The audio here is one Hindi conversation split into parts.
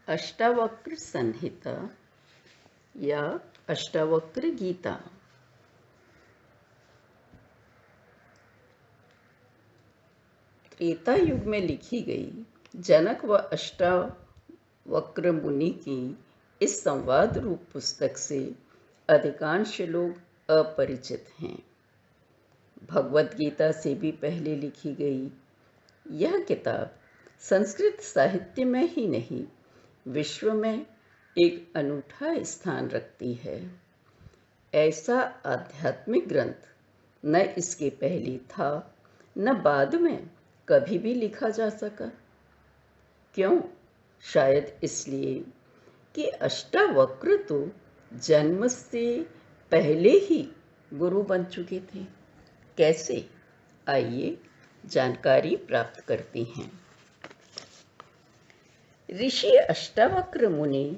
अष्टावक्र संहिता या अष्टावक्र गीता। त्रेता युग में लिखी गई जनक व अष्टावक्र मुनि की इस संवाद रूप पुस्तक से अधिकांश लोग अपरिचित हैं। भगवत गीता से भी पहले लिखी गई यह किताब संस्कृत साहित्य में ही नहीं, विश्व में एक अनूठा स्थान रखती है। ऐसा आध्यात्मिक ग्रंथ न इसके पहले था, न बाद में कभी भी लिखा जा सका। क्यों? शायद इसलिए कि अष्टावक्र तो जन्म से पहले ही गुरु बन चुके थे। कैसे? आइए जानकारी प्राप्त करते हैं। ऋषि अष्टावक्र मुनि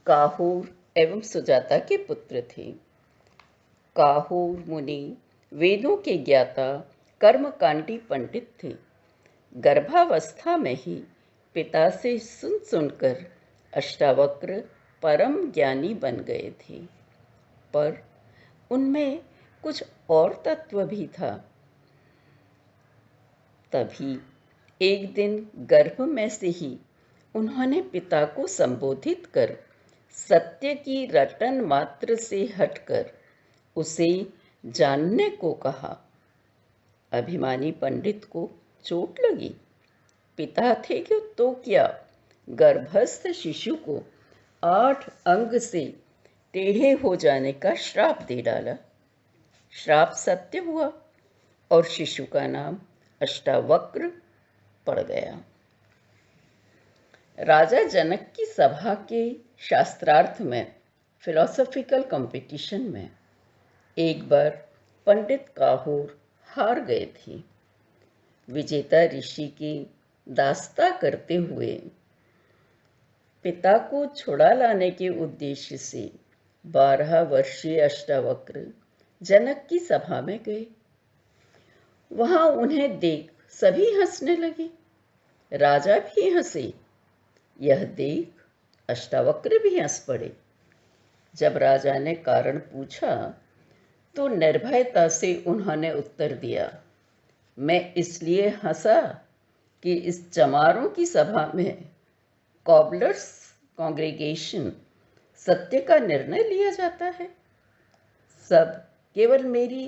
काहूर एवं सुजाता के पुत्र थे। काहूर मुनि वेदों के ज्ञाता, कर्मकांडी पंडित थे। गर्भावस्था में ही पिता से सुन सुनकर अष्टावक्र परम ज्ञानी बन गए थे, पर उनमें कुछ और तत्व भी था। तभी एक दिन गर्भ में से ही उन्होंने पिता को संबोधित कर सत्य की रटन मात्र से हटकर उसे जानने को कहा। अभिमानी पंडित को चोट लगी। पिता थे क्यों तो क्या, गर्भस्थ शिशु को 8 अंग से टेढ़े हो जाने का श्राप दे डाला। श्राप सत्य हुआ और शिशु का नाम अष्टावक्र पड़ गया। राजा जनक की सभा के शास्त्रार्थ में फिलोसॉफिकल कंपटीशन में एक बार पंडित काहूर हार गए थे। विजेता ऋषि की दास्ता करते हुए पिता को छुड़ा लाने के उद्देश्य से 12 वर्षीय अष्टावक्र जनक की सभा में गए। वहां उन्हें देख सभी हंसने लगे। राजा भी हंसे। यह देख अष्टावक्र भी हंस पड़े। जब राजा ने कारण पूछा तो निर्भयता से उन्होंने उत्तर दिया, मैं इसलिए हंसा कि इस चमारों की सभा में कॉबलर्स कांग्रेगेशन सत्य का निर्णय लिया जाता है। सब केवल मेरी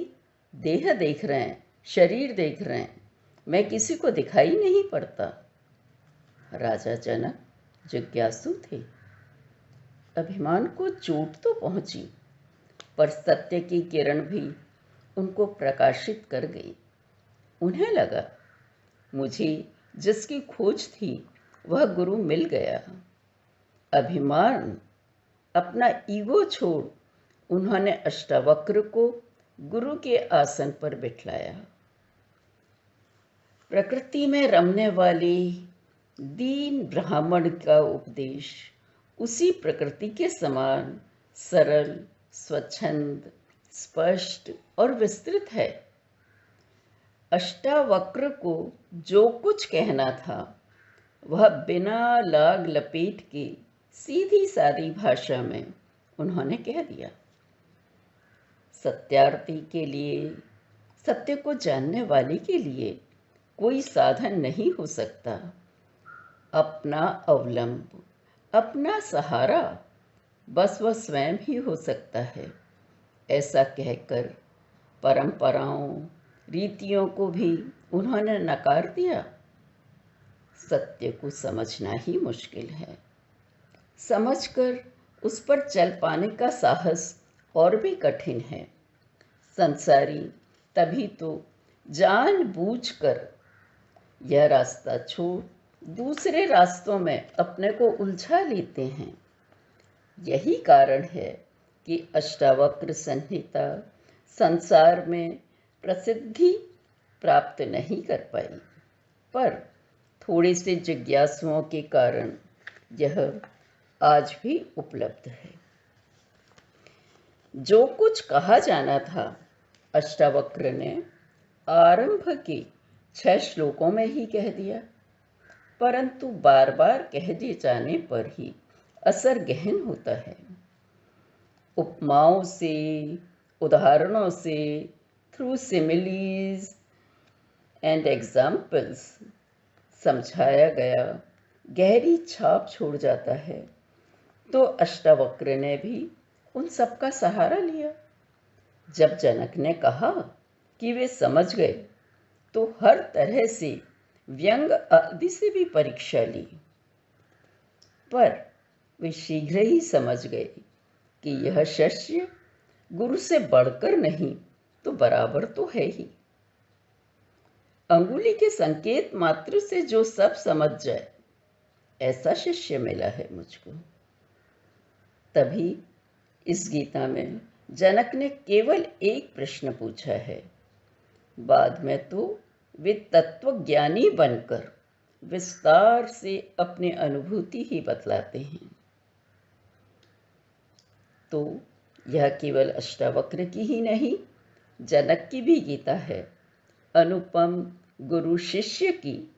देह देख रहे हैं, शरीर देख रहे हैं, मैं किसी को दिखाई नहीं पड़ता। राजा जनक जिज्ञासु थे। अभिमान को चोट तो पहुंची, पर सत्य की किरण भी उनको प्रकाशित कर गई। उन्हें लगा मुझे जिसकी खोज थी वह गुरु मिल गया। अभिमान, अपना ईगो छोड़ उन्होंने अष्टावक्र को गुरु के आसन पर बिठाया। प्रकृति में रमने वाले दीन ब्राह्मण का उपदेश उसी प्रकृति के समान सरल, स्वच्छंद, स्पष्ट और विस्तृत है। अष्टावक्र को जो कुछ कहना था वह बिना लाग लपेट के सीधी सादी भाषा में उन्होंने कह दिया। सत्यार्थी के लिए, सत्य को जानने वाले के लिए कोई साधन नहीं हो सकता। अपना अवलंब, अपना सहारा बस वह स्वयं ही हो सकता है। ऐसा कहकर परंपराओं, रीतियों को भी उन्होंने नकार दिया। सत्य को समझना ही मुश्किल है। समझकर उस पर चल पाने का साहस और भी कठिन है। संसारी तभी तो जानबूझकर यह रास्ता छोड़ दूसरे रास्तों में अपने को उलझा लेते हैं। यही कारण है कि अष्टावक्र संहिता संसार में प्रसिद्धि प्राप्त नहीं कर पाई, पर थोड़े से जिज्ञासुओं के कारण यह आज भी उपलब्ध है। जो कुछ कहा जाना था अष्टावक्र ने आरंभ के 6 श्लोकों में ही कह दिया। परंतु बार बार कह दिए जाने पर ही असर गहन होता है। उपमाओं से, उदाहरणों से, थ्रू सिमिलीज एंड एग्जाम्पल्स समझाया गया गहरी छाप छोड़ जाता है। तो अष्टावक्र ने भी उन सबका सहारा लिया। जब जनक ने कहा कि वे समझ गए, तो हर तरह से व्यंग आदि से भी परीक्षा ली, पर वे शीघ्र ही समझ गए कि यह शिष्य गुरु से बढ़कर नहीं तो बराबर तो है ही। अंगुली के संकेत मात्र से जो सब समझ जाए, ऐसा शिष्य मिला है मुझको। तभी इस गीता में जनक ने केवल एक प्रश्न पूछा है। बाद में तो वे तत्वज्ञानी बनकर विस्तार से अपनी अनुभूति ही बतलाते हैं। तो यह केवल अष्टावक्र की ही नहीं, जनक की भी गीता है, अनुपम गुरु शिष्य की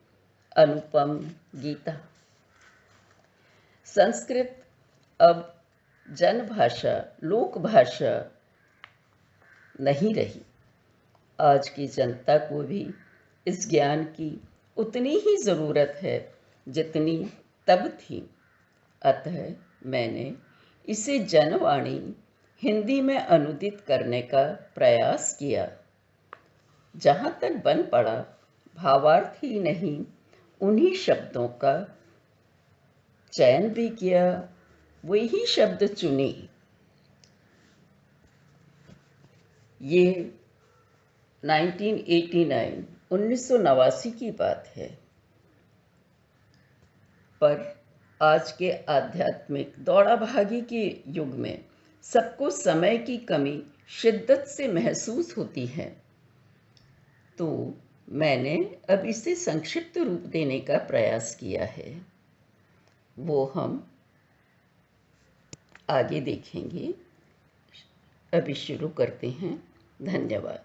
अनुपम गीता। संस्कृत अब जनभाषा, लोक भाषा नहीं रही। आज की जनता को भी इस ज्ञान की उतनी ही ज़रूरत है जितनी तब थी। अतः मैंने इसे जनवाणी हिंदी में अनुदित करने का प्रयास किया। जहाँ तक बन पड़ा, भावार्थ ही नहीं, उन्हीं शब्दों का चयन भी किया, वही शब्द चुने। ये 1989 की बात है। पर आज के आध्यात्मिक दौड़ा भागी के युग में सबको समय की कमी शिद्दत से महसूस होती है। तो मैंने अब इसे संक्षिप्त रूप देने का प्रयास किया है, वो हम आगे देखेंगे। अभी शुरू करते हैं। धन्यवाद।